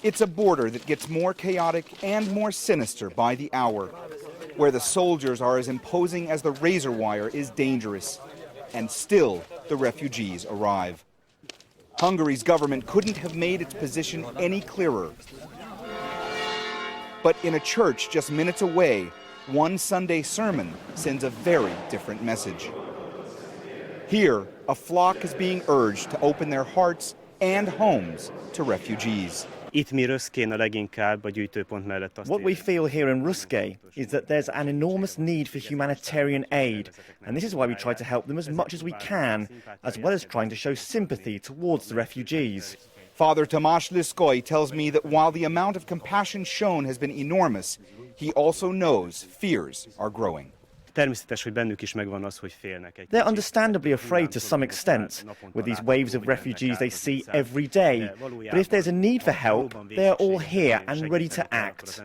It's a border that gets more chaotic and more sinister by the hour, where the soldiers are as imposing as the razor wire is dangerous, and still the refugees arrive. Hungary's government couldn't have made its position any clearer. But in a church just minutes away, one Sunday sermon sends a very different message. Here, a flock is being urged to open their hearts and homes to refugees. What we feel here in Ruske is that there's an enormous need for humanitarian aid, and this is why we try to help them as much as we can, as well as trying to show sympathy towards the refugees. Father Tomasz Liskoy tells me that while the amount of compassion shown has been enormous, he also knows fears are growing. They're understandably afraid to some extent, with these waves of refugees they see every day. But if there's a need for help, they're all here and ready to act.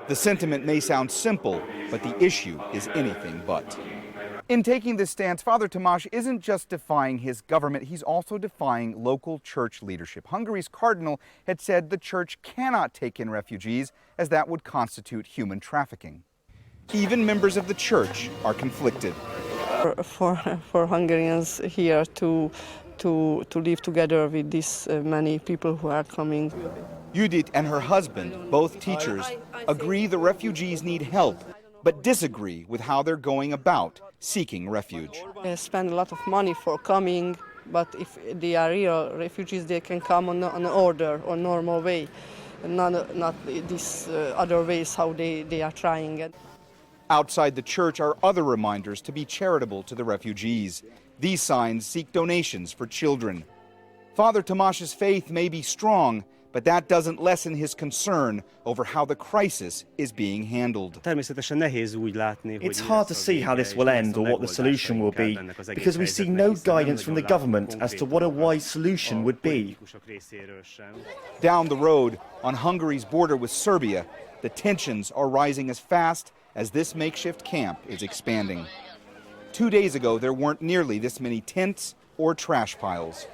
The sentiment may sound simple, but the issue is anything but. In taking this stance, Father Tomasz isn't just defying his government, he's also defying local church leadership. Hungary's cardinal had said the church cannot take in refugees, as that would constitute human trafficking. Even members of the church are conflicted. For Hungarians here to live together with these many people who are coming. Judith and her husband, both teachers, agree the refugees need help, but disagree with how they're going about seeking refuge. They spend a lot of money for coming, but if they are real refugees, they can come on an order or normal way, and not these other ways how they are trying it. Outside the church are other reminders to be charitable to the refugees. These signs seek donations for children. Father Tomasz's faith may be strong, but that doesn't lessen his concern over how the crisis is being handled. It's hard to see how this will end or what the solution will be, because we see no guidance from the government as to what a wise solution would be. Down the road, on Hungary's border with Serbia, the tensions are rising as fast as this makeshift camp is expanding. 2 days ago, there weren't nearly this many tents or trash piles.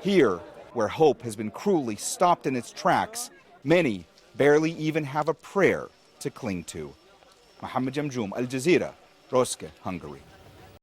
Here, where hope has been cruelly stopped in its tracks, many barely even have a prayer to cling to. Mohammed Jamjoom, Al Jazeera, Roske, Hungary.